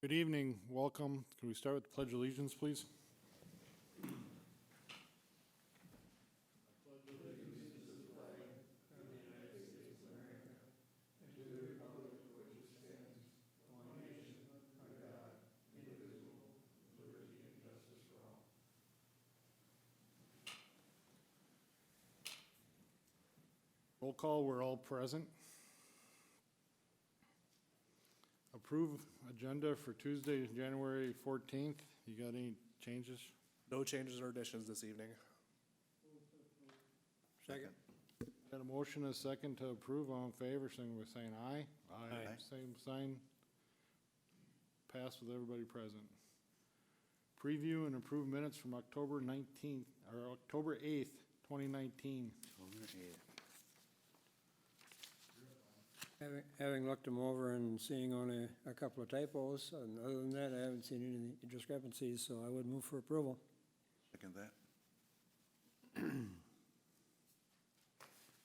Good evening, welcome. Can we start with the Pledge of Allegiance, please? Roll call, we're all present. Approve agenda for Tuesday, January 14th. You got any changes? No changes or additions this evening. Second. Got a motion and a second to approve. All in favor, signify by saying aye. Aye. Same sign. Passed with everybody present. Preview and approve minutes from October 19th, or October 8th, 2019. Having looked them over and seeing only a couple of typos, and other than that, I haven't seen any discrepancies, so I would move for approval. Second that.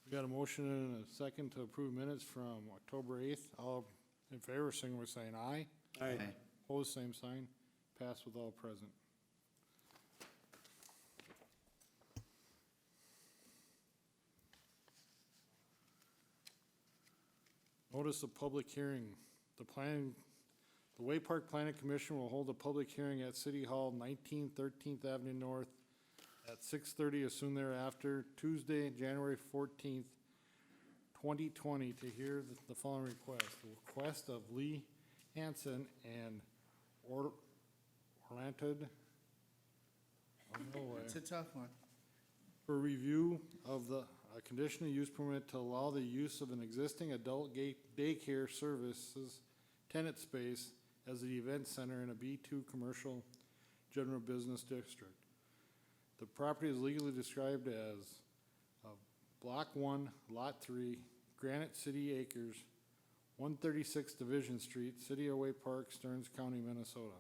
We got a motion and a second to approve minutes from October 8th. All in favor, signify by saying aye. Aye. Opposed, same sign. Passed with all present. Notice of public hearing. The Way Park Planning Commission will hold a public hearing at City Hall, 19 13th Avenue North at 6:30 as soon thereafter, Tuesday, January 14th, 2020, to hear the following request. The request of Lee Hansen and Orlantod, It's a tough one. for review of a conditional use permit to allow the use of an existing adult daycare services tenant space as the event center in a B2 commercial general business district. The property is legally described as Block 1, Lot 3, Granite City Acres, 136 Division Street, City of Way Park, Stearns County, Minnesota.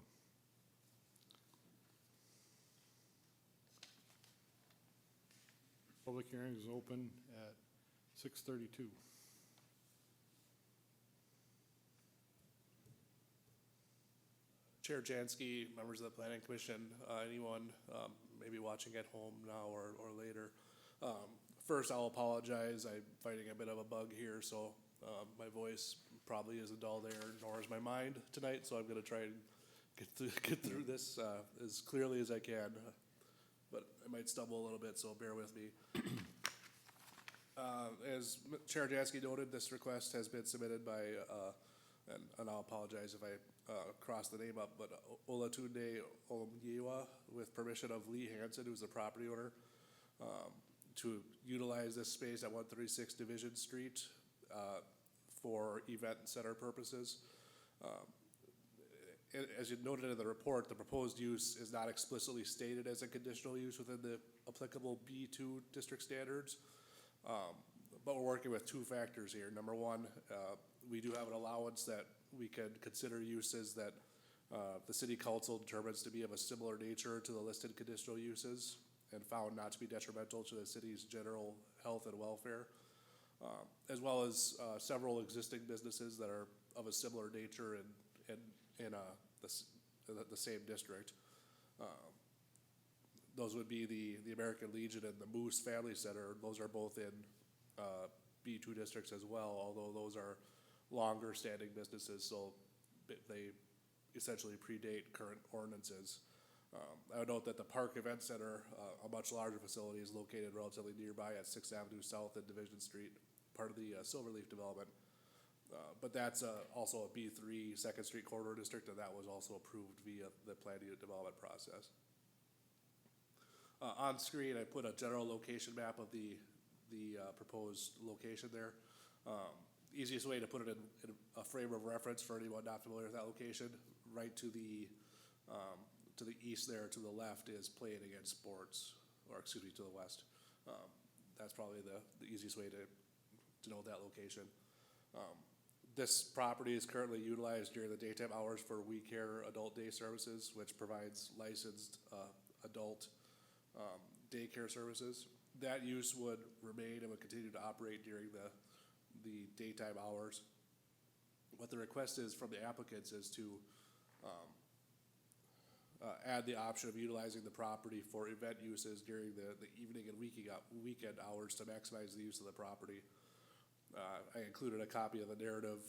Public hearing is open at 6:32. Chair Jansky, members of the Planning Commission, anyone maybe watching at home now or later. First, I'll apologize. I'm fighting a bit of a bug here, so my voice probably isn't all there, nor is my mind tonight. So I'm going to try and get through this as clearly as I can. But I might stumble a little bit, so bear with me. As Chair Jansky noted, this request has been submitted by, and I'll apologize if I cross the name up, but Olatunde Olumyiwa, with permission of Lee Hansen, who's the property owner, to utilize this space at 136 Division Street for event center purposes. As you noted in the report, the proposed use is not explicitly stated as a conditional use within the applicable B2 district standards. But we're working with two factors here. Number one, we do have an allowance that we can consider uses that the city council determines to be of a similar nature to the listed conditional uses and found not to be detrimental to the city's general health and welfare, as well as several existing businesses that are of a similar nature in the same district. Those would be the American Legion and the Moose Family Center. Those are both in B2 districts as well, although those are longer standing businesses, so they essentially predate current ordinances. I would note that the Park Event Center, a much larger facility, is located relatively nearby at 6th Avenue South and Division Street, part of the Silverleaf development. But that's also a B3 Second Street Corridor District, and that was also approved via the planned unit development process. On screen, I put a general location map of the proposed location there. Easiest way to put it in a frame of reference for anyone not familiar with that location, right to the east there, to the left, is Playing Against Sports, or excuse me, to the west. That's probably the easiest way to know that location. This property is currently utilized during the daytime hours for We Care Adult Day Services, which provides licensed adult daycare services. That use would remain and would continue to operate during the daytime hours. What the request is from the applicants is to add the option of utilizing the property for event uses during the evening and weekend hours to maximize the use of the property. I included a copy of the narrative,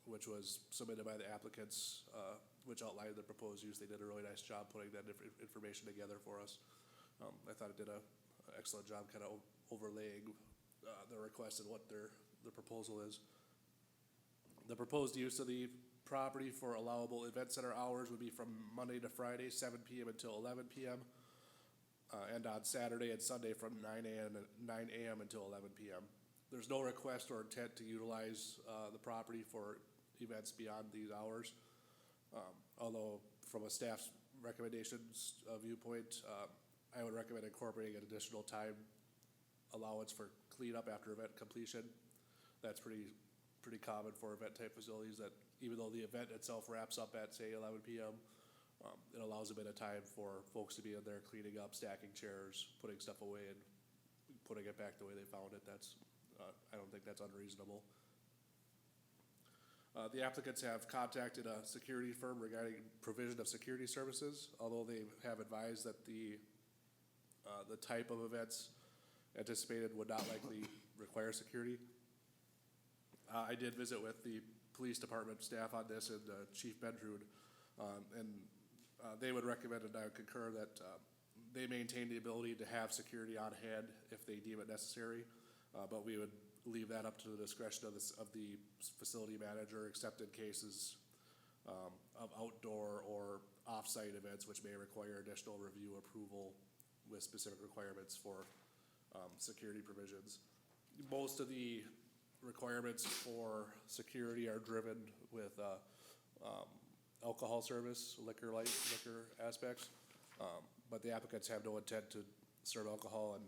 which was submitted by the applicants, which outlined the proposed use. They did a really nice job putting that information together for us. I thought it did an excellent job kind of overlaying the request and what their proposal is. The proposed use of the property for allowable event center hours would be from Monday to Friday, 7 p.m. until 11 p.m. And on Saturday and Sunday from 9 a.m. until 11 p.m. There's no request or intent to utilize the property for events beyond these hours. Although from a staff's recommendations viewpoint, I would recommend incorporating an additional time allowance for cleanup after event completion. That's pretty common for event type facilities, that even though the event itself wraps up at say 11 p.m., it allows a bit of time for folks to be in there cleaning up, stacking chairs, putting stuff away and putting it back the way they found it. That's, I don't think that's unreasonable. The applicants have contacted a security firm regarding provision of security services, although they have advised that the type of events anticipated would not likely require security. I did visit with the police department staff on this and Chief Bendrud, and they would recommend, and I would concur, that they maintain the ability to have security on hand if they deem it necessary, but we would leave that up to the discretion of the facility manager, except in cases of outdoor or off-site events which may require additional review approval with specific requirements for security provisions. Most of the requirements for security are driven with alcohol service, liquor aspects, but the applicants have no intent to serve alcohol, and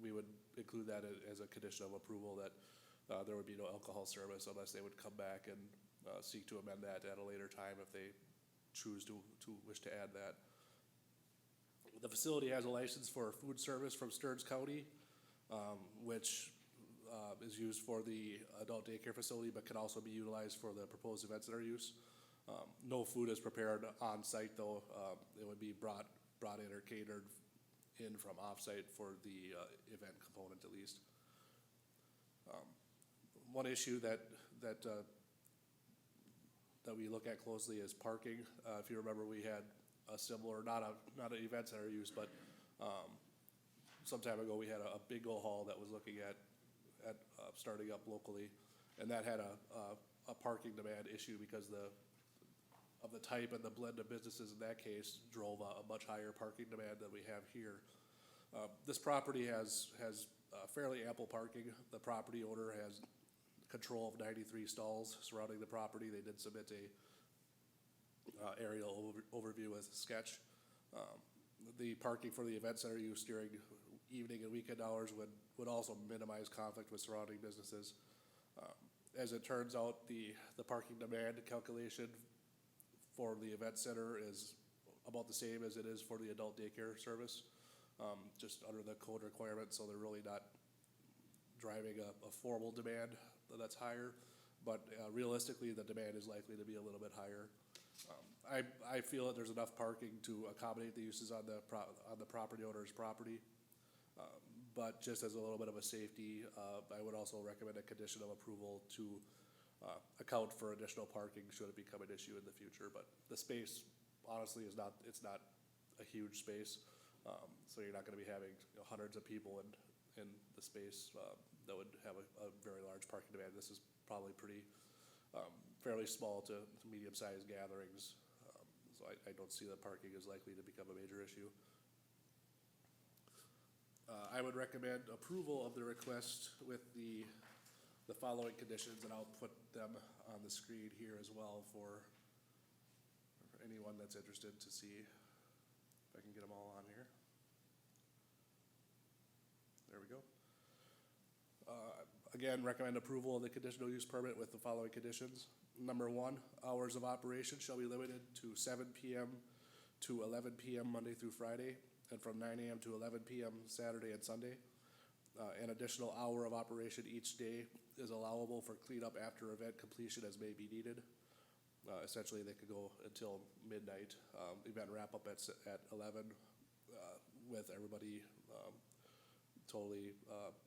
we would include that as a condition of approval, that there would be no alcohol service unless they would come back and seek to amend that at a later time if they choose to wish to add that. The facility has a license for food service from Stearns County, which is used for the adult daycare facility, but can also be utilized for the proposed event center use. No food is prepared on site though. It would be brought in or catered in from off-site for the event component at least. One issue that we look at closely is parking. If you remember, we had a similar, not an event center use, but some time ago we had a bingo hall that was looking at starting up locally, and that had a parking demand issue because of the type and the blend of businesses in that case drove a much higher parking demand than we have here. This property has fairly ample parking. The property owner has control of 93 stalls surrounding the property. They did submit a aerial overview as a sketch. The parking for the event center use during evening and weekend hours would also minimize conflict with surrounding businesses. As it turns out, the parking demand calculation for the event center is about the same as it is for the adult daycare service, just under the code requirement, so they're really not driving a formal demand that's higher, but realistically the demand is likely to be a little bit higher. I feel that there's enough parking to accommodate the uses on the property owner's property, but just as a little bit of a safety, I would also recommend a condition of approval to account for additional parking should it become an issue in the future. But the space honestly it's not a huge space, so you're not going to be having hundreds of people in the space that would have a very large parking demand. This is probably pretty fairly small to medium-sized gatherings, so I don't see that parking is likely to become a major issue. I would recommend approval of the request with the following conditions, and I'll put them on the screen here as well for anyone that's interested to see if I can get them all on here. There we go. Again, recommend approval of the conditional use permit with the following conditions. Number 1, hours of operation shall be limited to 7 p.m. to 11 p.m. Monday through Friday, and from 9 a.m. to 11 p.m. Saturday and Sunday. An additional hour of operation each day is allowable for cleanup after event completion as may be needed. Essentially, they could go until midnight. Event wrap up at 11, with everybody, totally,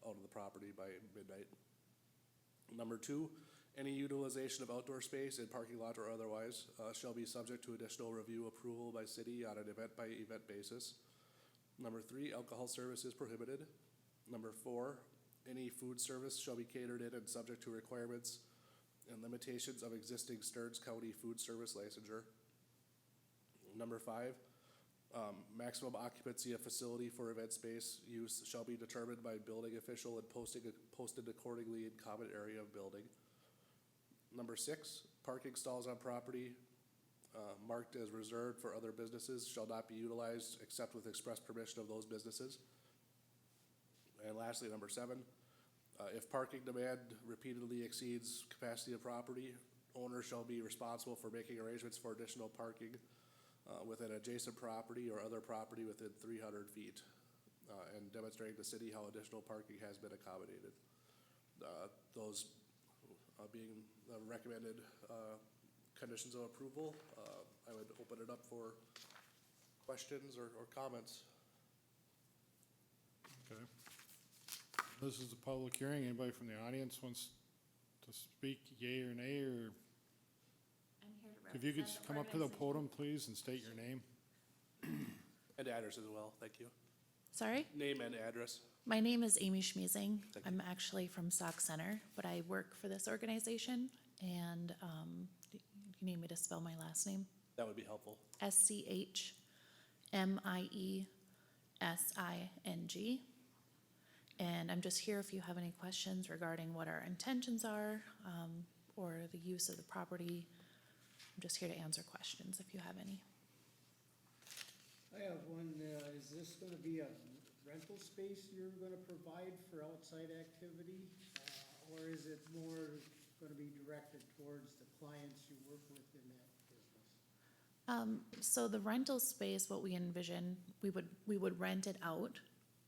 out of the property by midnight. Number two, any utilization of outdoor space in parking lot or otherwise, shall be subject to additional review approval by city on an event-by-event basis. Number three, alcohol service is prohibited. Number four, any food service shall be catered in and subject to requirements and limitations of existing Stearns County food service licensure. Number five, maximum occupancy of facility for event space use shall be determined by building official and posted accordingly in common area of building. Number six, parking stalls on property marked as reserved for other businesses shall not be utilized except with express permission of those businesses. And lastly, number seven, if parking demand repeatedly exceeds capacity of property, owner shall be responsible for making arrangements for additional parking within adjacent property or other property within 300 feet, and demonstrating to city how additional parking has been accommodated. Those being the recommended conditions of approval, I would open it up for questions or comments. Okay. This is a public hearing. Anybody from the audience wants to speak, yea or nay, or I'm here to if you could represent the come up to the organization. podium, please, and state your name. And address as well, thank you. Sorry, Name and address. my name is Amy Schmiesing. Thank you. I'm actually from Sauk Center, but I work for this organization. And you need me to spell my last name? That would be helpful. SCHMIESING. And I'm just here if you have any questions regarding what our intentions are, or the use of the property. I'm just here to answer questions if you have any. I have one, is this gonna be a rental space you're gonna provide for outside activity? Or is it more gonna be directed towards the clients you work with in that business? So the rental space, what we envision, we would rent it out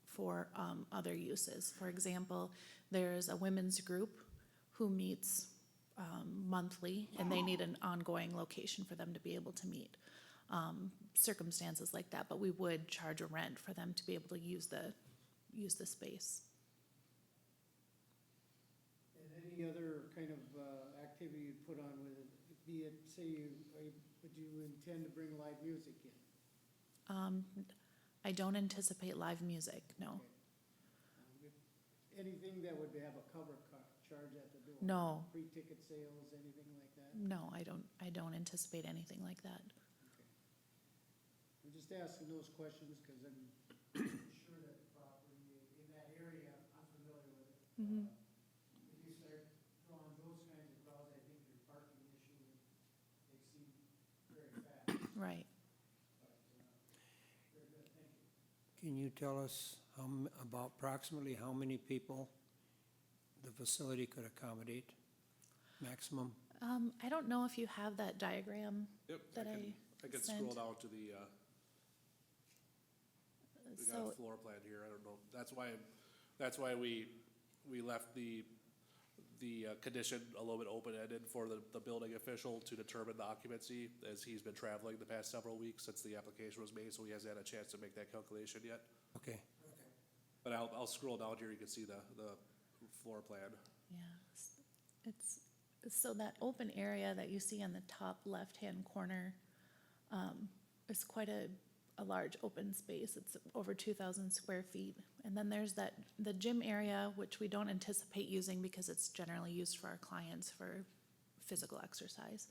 for other uses. For example, there's a women's group who meets monthly, and they need an ongoing location for them to be able to meet. Circumstances like that, but we would charge a rent for them to be able to use the space. And any other kind of activity you'd put on with it, be it, say, would you intend to bring live music in? I don't anticipate live music, no. Anything that would have a charge at the door? No. Pre-ticket sales, anything like that? No, I don't anticipate anything like that. I'm just asking those questions because I'm sure that the property in that area, I'm familiar with it. Mhm. If you start drawing those kinds of crowds, I think your parking issue would exceed very fast. Right. But, very good, thank you. Can you tell us about approximately how many people the facility could accommodate, maximum? I don't know if you have that diagram Yep. that I can sent. scroll down to the, we got a So, floor plan here, I don't know, that's why we left the condition a little bit open-ended for the building official to determine the occupancy, as he's been traveling the past several weeks since the application was made, so he hasn't had a chance to make that calculation yet. Okay, But I'll scroll down here, you can see the floor plan. yeah, so that open area that you see on the top left-hand corner is quite a large open space. It's over 2,000 square feet. And then there's the gym area, which we don't anticipate using because it's generally used for our clients for physical exercise.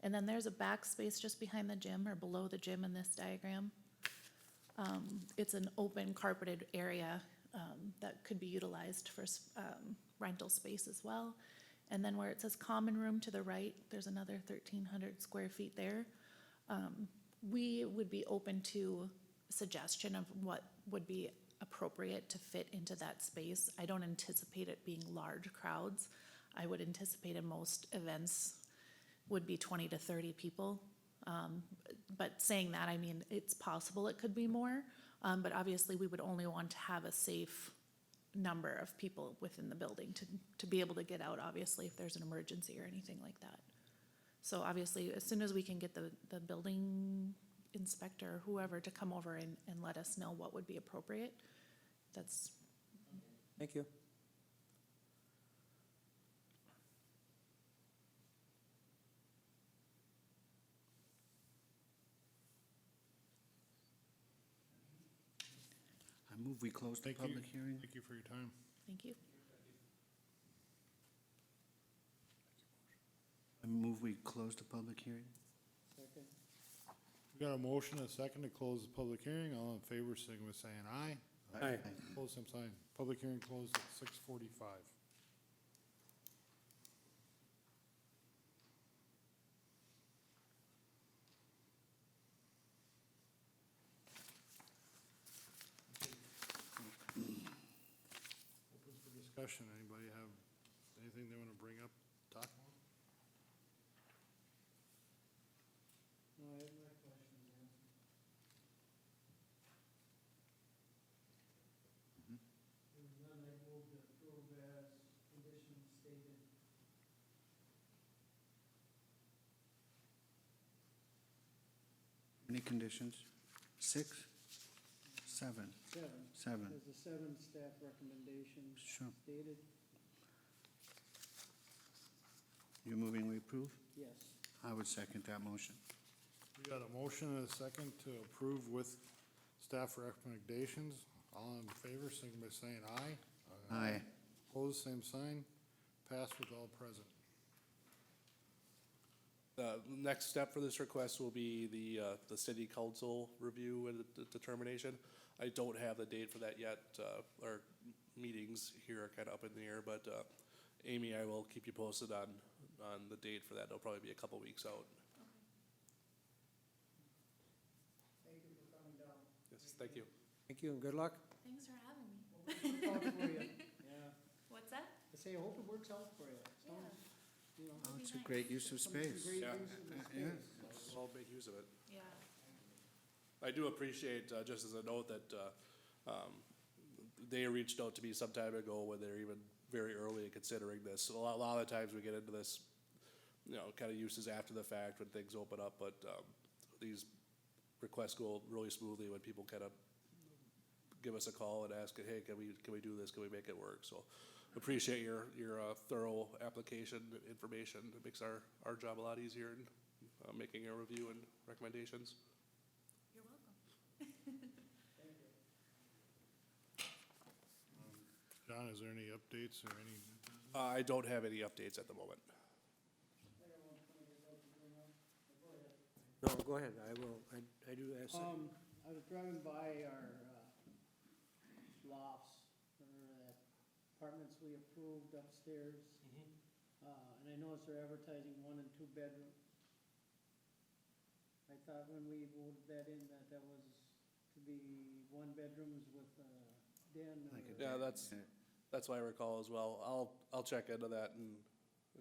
And then there's a back space just behind the gym or below the gym in this diagram. It's an open carpeted area that could be utilized for rental space as well. And then where it says common room to the right, there's another 1,300 square feet there. We would be open to suggestion of what would be appropriate to fit into that space. I don't anticipate it being large crowds. I would anticipate in most events would be 20 to 30 people. But saying that, I mean, it's possible it could be more, but obviously we would only want to have a safe number of people within the building to be able to get out, obviously, if there's an emergency or anything like that. So obviously, as soon as we can get the building inspector, whoever, to come over and let us know what would be appropriate, that's, Thank you. I move we close the Thank you. public hearing. Thank you for your time. thank you. I move we close the public hearing. Second. We got a motion, and a second to close the public hearing. All in favor, signify by saying aye. Aye. Close same sign. Public hearing closed at 6:45. Open for discussion. Anybody have anything they want to bring up, talk about? No, I have my questions answered. There's none, I move to approve as conditions stated. Any conditions? 6? 7? Seven. 7. There's the 7 staff recommendations Sure. stated, You're moving we approve? yes. I would second that motion. We got a motion and a second to approve with staff recommendations. All in favor, signify by saying aye. Aye. Opposed, same sign. Passed with all present. The next step for this request will be the city council review and the determination. I don't have the date for that yet. Our meetings here are kind of up in the air, but Amy, I will keep you posted on the date for that. It'll probably be a couple weeks out. Thank you for coming down. Yes, thank you. Thank you and good luck. Thanks for having me. Hope it works out for you. Yeah, What's that? I say, I hope it works out for you. Sounds, you know, Oh, be it's a nice. great use of some great space. use Yeah. of the Yeah. space. I'll make use of it. Yeah. I do appreciate, just as a note, that they reached out to me some time ago when they're even very early in considering this. A lot of the times we get into this, kind of uses after the fact when things open up, but these requests go really smoothly when people kind of give us a call and ask, hey, can we do this? Can we make it work? So appreciate your thorough application information. It makes our job a lot easier in making a review and recommendations. You're welcome. John, is there any updates or any? I don't have any updates at the moment. No, go ahead. I will, I do ask. I was driving by our lofts, or the apartments we approved upstairs. And I noticed they're advertising 1 and 2 bedroom. I thought when we voted that in, that was to be 1 bedrooms with a den. Like a or- Yeah, that's what I recall as well. I'll check into that and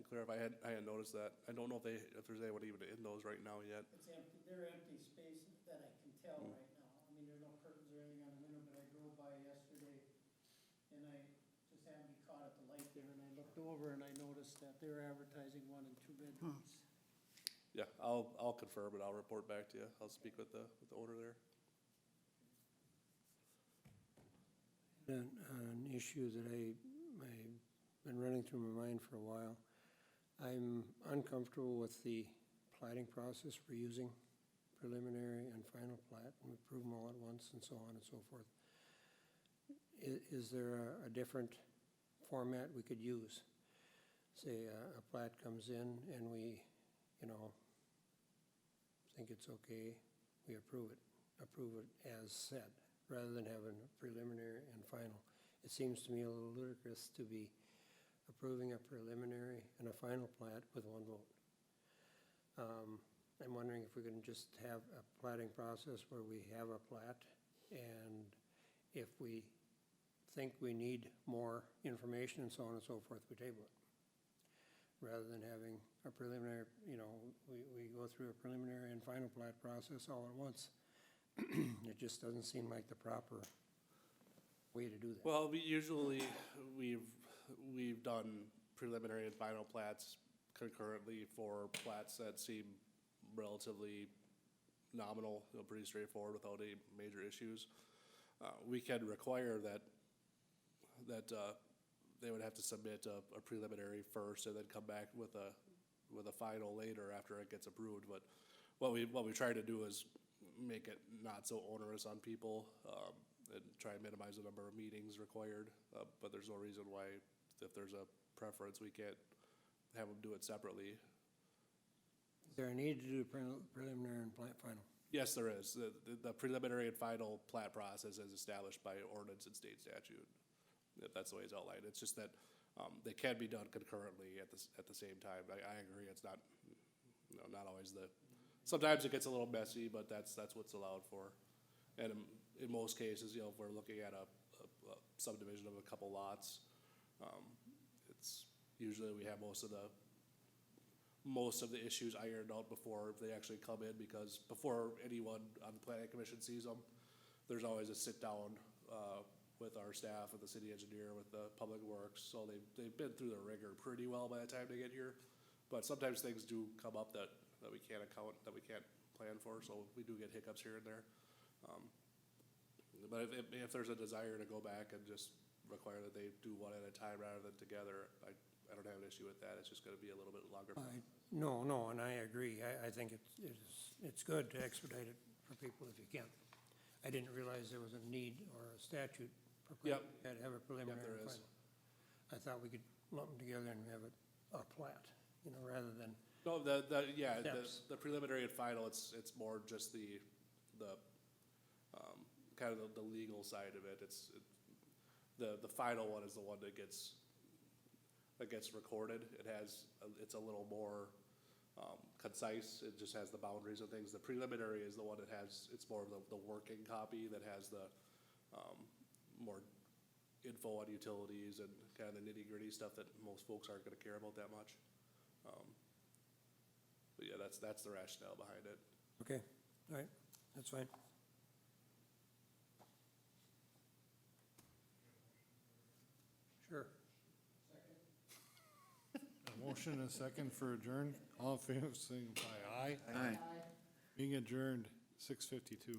clarify. I hadn't noticed that. I don't know if there's anyone even in those right now yet. It's empty, they're empty spaces that I can tell right now. I mean, there's no curtains or anything on the window, but I drove by yesterday and I just happened to be caught at the light there and I looked over and I noticed that they were advertising 1 and 2 bedrooms. Yeah, I'll confirm and I'll report back to you. I'll speak with the owner there. An issue that I've been running through my mind for a while. I'm uncomfortable with the plating process for using preliminary and final plat, and we approve them all at once and so on and so forth. Is there a different format we could use? Say a plat comes in and we, think it's okay, we approve it as said, rather than having a preliminary and final. It seems to me a little ludicrous to be approving a preliminary and a final plat with 1 vote. I'm wondering if we can just have a plating process where we have a plat, and if we think we need more information and so on and so forth, we table it. Rather than having a preliminary, we go through a preliminary and final plat process all at once. It just doesn't seem like the proper way to do that. Well, we've done preliminary and final plats concurrently for plats that seem relatively nominal, pretty straightforward without any major issues. We can require that they would have to submit a preliminary first and then come back with a final later after it gets approved. But what we try to do is make it not so onerous on people, and try and minimize the number of meetings required. But there's no reason why, if there's a preference, we can't have them do it separately. Is there a need to do preliminary and final? Yes, there is. The preliminary and final plat process is established by ordinance and state statute. That's the way it's outlined. It's just that, they can be done concurrently at the same time. I agree, it's not, not always sometimes it gets a little messy, but that's what's allowed for. And in most cases, if we're looking at a subdivision of a couple lots, it's usually we have most of the issues ironed out before they actually come in, because before anyone on the planning commission sees them, there's always a sit down, with our staff, with the city engineer, with the public works, so they've been through the rigor pretty well by the time they get here. But sometimes things do come up that we can't account, that we can't plan for, so we do get hiccups here and there. But if there's a desire to go back and just require that they do one at a time rather than together, I don't have an issue with that. It's just gonna be a little bit longer. No, and I agree. I think it's good to expedite it for people if you can. I didn't realize there was a need or a statute for Yep. to have a preliminary there and is. final. I thought we could lump them together and have a plat, rather than, No, Steps. the preliminary and final, it's more just the kind of the legal side of it. The final one is the one that gets recorded. It's a little more, concise. It just has the boundaries and things. The preliminary is the one that it's more of the working copy that has the, more info on utilities and kind of the nitty-gritty stuff that most folks aren't gonna care about that much. But yeah, that's the rationale behind it. okay, all right, that's fine. Sure. A motion and a second for adjourn. All in favor, signify aye. Aye. Being adjourned, 6:52.